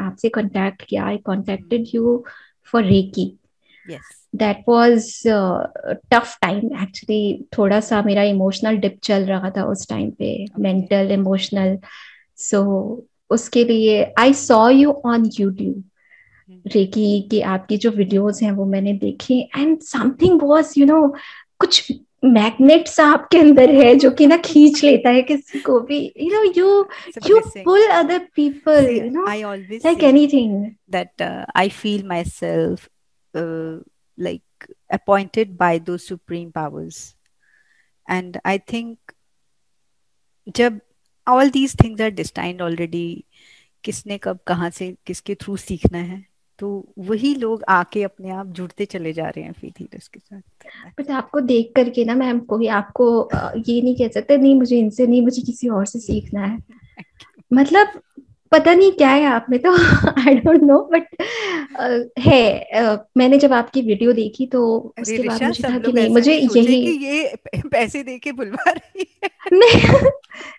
आपसे कांटेक्ट किया, I contacted you for reiki. Yes. That was tough time actually. थोड़ा सा मेरा इमोशनल डिप चल रहा था उस टाइम पे, ओके. Mental emotional. सो उसके लिए I saw you on YouTube. Reiki की आपकी जो वीडियोस हैं वो मैंने देखे, एंड समथिंग वाज कुछ मैग्नेट्स आपके अंदर है जो कि ना खींच लेता है किसी को भी. You It's a you blessing. Pull other people, See, I always like say anything. that I feel myself like appointed by those supreme powers. And I think जब all these things are destined already, किसने कब कहाँ से किसके through सीखना है, तो वही लोग आके अपने आप जुड़ते चले जा रहे हैं फिर धीरे इसके साथ. बट आपको देख करके ना मैम को भी, आपको ये नहीं कह सकते नहीं मुझे इनसे नहीं, मुझे किसी और से सीखना है. मतलब पता नहीं क्या है आप में तो. आई डोंट नो बट है. मैंने जब आपकी वीडियो देखी तो अरे उसके बाद ऋषा, मुझे सब था कि लोग नहीं ऐसा मुझे नहीं सोचे यही. कि ये पैसे दे के बुलवा रही है. नहीं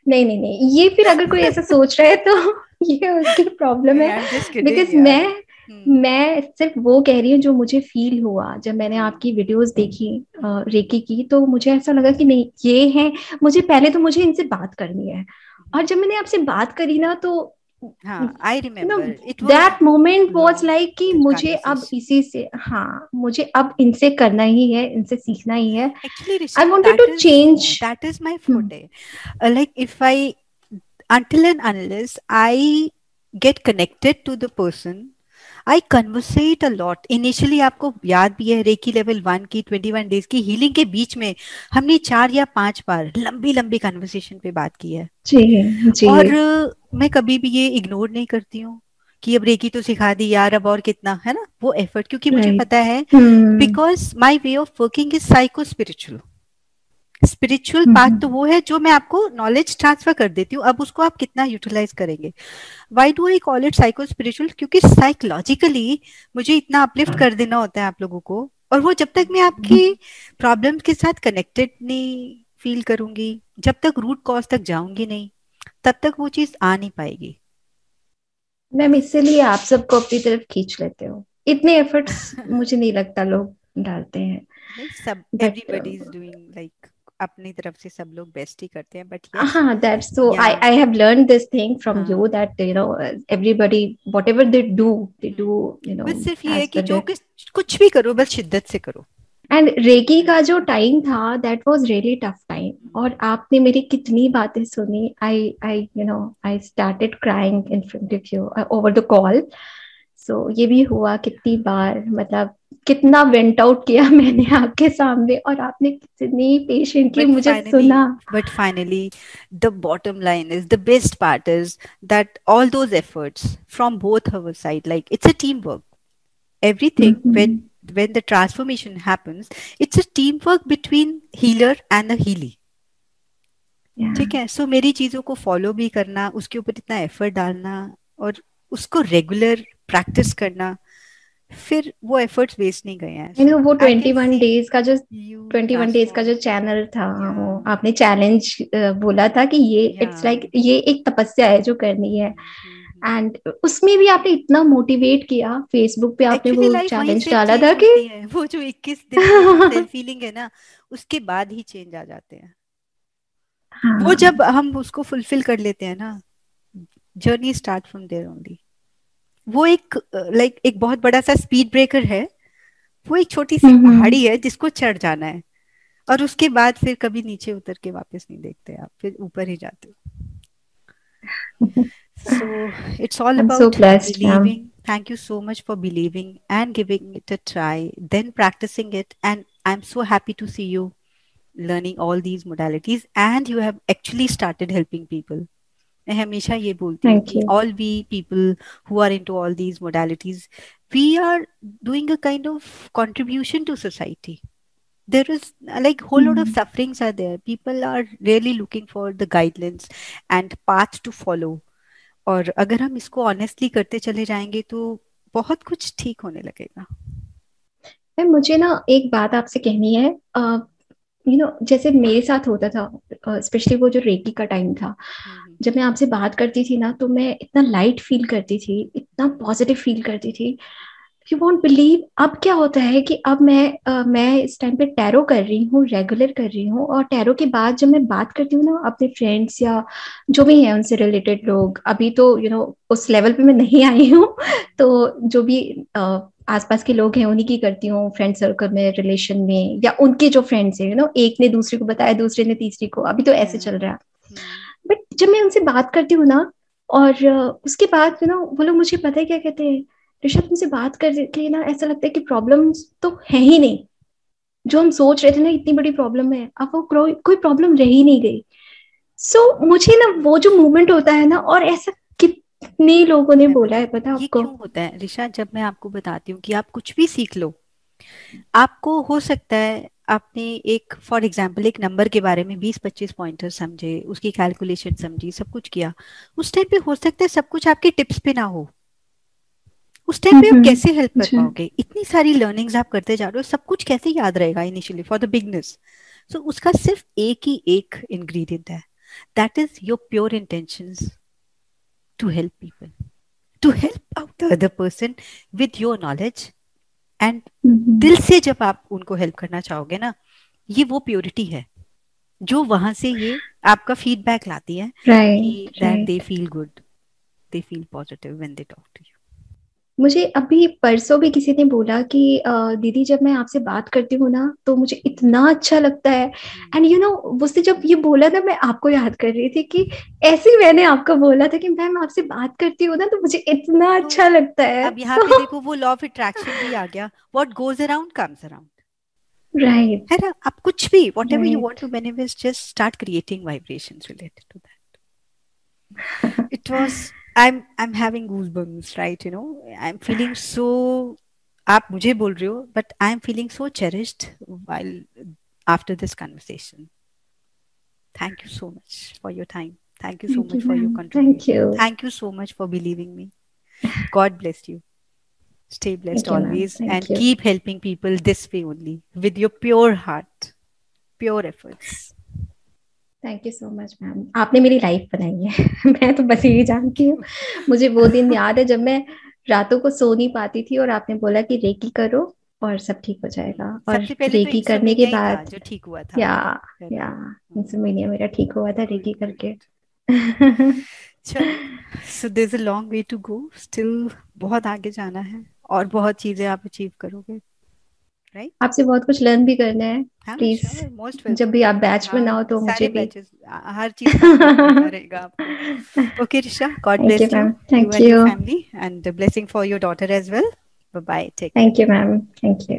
नहीं नहीं नहीं, ये फिर अगर कोई ऐसा सोच रहा है तो ये उसकी प्रॉब्लम नहीं, है. I am just kidding because यार. मैं सिर्फ वो कह रही हूँ जो मुझे फील हुआ जब मैंने आपकी वीडियोस देखी रेकी की. तो मुझे ऐसा लगा कि नहीं ये है. मुझे पहले तो मुझे इनसे बात करनी है. और जब मैंने आपसे बात करी ना तो हाँ, I you know remember it was that moment was long like कि मुझे अब कन्वर्सेशन. इसी से, हाँ मुझे अब इनसे करना ही है, इनसे सीखना ही है. Actually, I Risha, wanted that to is change. that is my forte. Like if I, until and unless I get connected to the person, I conversate a lot. Initially आपको याद भी है रेकी लेवल 1 की 21 days की healing के बीच में हमने 4 या 5 बार लंबी लंबी कन्वर्सेशन पे बात की है. जी जी. और मैं कभी भी ये इग्नोर नहीं करती हूँ कि अब रेकी तो सिखा दी यार, अब और कितना है ना वो एफर्ट, क्योंकि मुझे राइट. पता है hmm. Because my way of working is psycho spiritual. Spiritual part तो वो है जो मैं आपको नॉलेज ट्रांसफर कर देती हूँ, अब उसको आप कितना यूटिलाइज करेंगे. Why do I call it psycho spiritual? क्योंकि साइकोलॉजिकली मुझे इतना अपलिफ्ट कर देना होता है आप लोगों को, और वो जब तक मैं आपकी प्रॉब्लम के साथ कनेक्टेड नहीं फील करूंगी, जब तक रूट कॉज तक जाऊंगी नहीं, तब तक वो चीज आ नहीं पाएगी. मैम इसीलिए आप सबको अपनी तरफ खींच लेते हो. इतने एफर्ट्स मुझे नहीं लगता लोग डालते हैं. नहीं, सब but everybody is doing like अपनी तरफ से सब लोग बेस्ट ही करते हैं, बट यस. हाँ, that's so yeah. I have learn this thing from you हाँ, that everybody whatever they do बस सिर्फ ये है एज कि पर जो देयर. कुछ भी करो बस शिद्दत से करो. एंड रेकी का जो टाइम था that was really tough time, और आपने मेरी कितनी बातें सुनी. I started crying in front of you over the call. So ये भी हुआ कितनी बार, मतलब कितना वेंट आउट किया मैंने आपके सामने, और आपने कितनी पेशेंटली But मुझे finally, सुना. but finally, the bottom line is the best part is that all those efforts from both our side, like it's a teamwork. Everything hmm. when the transformation happens, it's a teamwork between healer and the healy. ठीक है, सो मेरी चीजों को follow भी करना, उसके ऊपर इतना एफर्ट डालना, और उसको रेगुलर प्रैक्टिस करना, फिर वो एफर्ट्स वेस्ट नहीं गए हैं. वो सो आई कैन 21 सी डेज का जो यू 21 डेज का ट्रांसफॉर्म. जो चैनल था, या. वो आपने चैलेंज बोला था कि ये या. इट्स लाइक ये एक तपस्या है जो करनी है. एंड उसमें भी आपने इतना मोटिवेट किया. फेसबुक पे आपने एक्चुअली वो लाइफ वहीं चैलेंज से डाला था चेंज कि होती है. वो जो 21 दिन की जो सेल्फ फीलिंग है ना, उसके बाद ही चेंज आ जाते हैं. वो हाँ. जब हम उसको फुलफिल कर लेते हैं ना, journey start from there only. वो एक लाइक एक बहुत बड़ा सा स्पीड ब्रेकर है, वो एक छोटी सी हम्म. पहाड़ी है जिसको चढ़ जाना है, और उसके बाद फिर कभी नीचे उतर के वापस नहीं देखते आप, फिर ऊपर ही जाते हो. So it's all I am so about blessed ma'am. believing. Thank you so much for believing and giving it a try, then practicing it. And I'm so happy to see you learning all these modalities and you have actually started helping people. मैं हमेशा ये बोलती हूँ thank कि you. all we people who are into all these modalities, we are doing a kind of contribution to society. There is like whole lot of sufferings are there. People are really looking for the guidelines and path to follow. और अगर हम इसको honestly करते चले जाएंगे तो बहुत कुछ ठीक होने लगेगा. मैम मुझे ना एक बात आपसे कहनी है. जैसे मेरे साथ होता था, स्पेशली वो जो रेकी का टाइम था, जब मैं आपसे बात करती थी ना, तो मैं इतना लाइट फील करती थी, इतना पॉजिटिव फील करती थी। यू वॉन्ट बिलीव अब क्या होता है कि अब मैं इस टाइम पे टैरो कर रही हूँ, रेगुलर कर रही हूँ, और टैरो के बाद जब मैं बात करती हूँ ना अपने फ्रेंड्स या जो भी हैं उनसे रिलेटेड लोग, अभी तो उस लेवल पे मैं नहीं आई हूँ तो जो भी आसपास के लोग हैं उन्हीं की करती हूँ, फ्रेंड सर्कल में, रिलेशन में, या उनके जो फ्रेंड्स हैं, एक ने दूसरे को बताया, दूसरे ने तीसरी को, अभी तो ऐसे चल रहा है। बट जब मैं उनसे बात करती हूँ ना, और उसके बाद वो लोग मुझे पता है क्या कहते हैं, ऋषभ तुमसे बात करके ना ऐसा लगता है कि प्रॉब्लम्स तो है ही नहीं, जो हम सोच रहे थे ना इतनी बड़ी प्रॉब्लम है, अब वो कोई प्रॉब्लम रह ही नहीं गई। मुझे ना वो जो मोमेंट होता है ना, और ऐसा कितने लोगों ने मैं बोला है बताती पता हूँ ये आपको। क्यों होता है ऋषा। जब मैं आपको बताती हूँ कि आप कुछ भी सीख लो, आपको हो सकता है आपने एक फॉर एग्जाम्पल एक नंबर के बारे में 20-25 पॉइंटर समझे, उसकी कैलकुलेशन समझी, सब कुछ किया। उस टाइम पे हो सकता है सब कुछ आपके टिप्स पे ना हो। उस टाइम पे आप कैसे हेल्प कर जी। पाओगे? इतनी सारी लर्निंग्स आप करते जा रहे हो, सब कुछ कैसे याद रहेगा initially for the beginners? So उसका सिर्फ एक ही एक इंग्रेडिएंट है, that is your pure intentions to help people, to help out the other person with your knowledge and दिल से जब आप उनको हेल्प करना चाहोगे ना, ये वो प्योरिटी है जो वहां से ये आपका फीडबैक लाती है कि right that they right. Feel good, they feel positive when they talk to you. मुझे अभी परसों भी किसी ने बोला कि दीदी जब मैं आपसे बात करती हूँ ना तो मुझे इतना अच्छा लगता है। एंड उसने जब ये बोला ना, मैं आपको याद कर रही थी कि ऐसे ही मैंने आपको बोला था कि मैम आपसे बात करती हूँ ना तो मुझे इतना तो अच्छा लगता है। अब यहाँ पे देखो वो लॉ ऑफ अट्रैक्शन भी आ गया, what goes around comes around. Right है ना? आप कुछ भी whatever you want right. To manifest, just start creating vibrations related to that. It was I'm having goosebumps, right? I'm feeling so, आप मुझे बोल रहे हो, but I'm feeling so cherished while after this conversation. Thank you so much for your time. Thank you so thank you much for your ma'am, thank contribution. You. Thank you so much for believing me. God bless you. Stay blessed thank you ma'am, always thank and you. keep helping people this way only with your pure heart, pure efforts. Thank you so much ma'am, आपने मेरी life बनाई है मैं तो बस यही Thank जानती हूँ। you. मुझे वो दिन याद है जब मैं रातों को सो नहीं पाती थी और आपने बोला कि रेकी करो और सब ठीक हो जाएगा, और सबसे पहले तो रेकी करने के इंसोमेनिया ही था बाद जो ठीक हुआ था, या है ना? या इंसोम्निया मेरा ठीक हुआ था गुड रेकी गुड करके। गुड। चलो, so there is a long way to go still, बहुत आगे जाना है और बहुत चीजें आप अचीव करोगे, राइट? आपसे बहुत कुछ लर्न भी करना है। हाँ प्लीज श्योर, मोस्ट जब भी वेलकम। आप बैच बनाओ हाँ तो मुझे सारे भी। बैचेस, हर चीज का लर्न करना रहेगा आपको। Okay Risha, god thank you bless you, ma'am, you thank and your you. Family, and blessing for your daughter as well. Bye bye, take thank you care. Ma'am, thank you.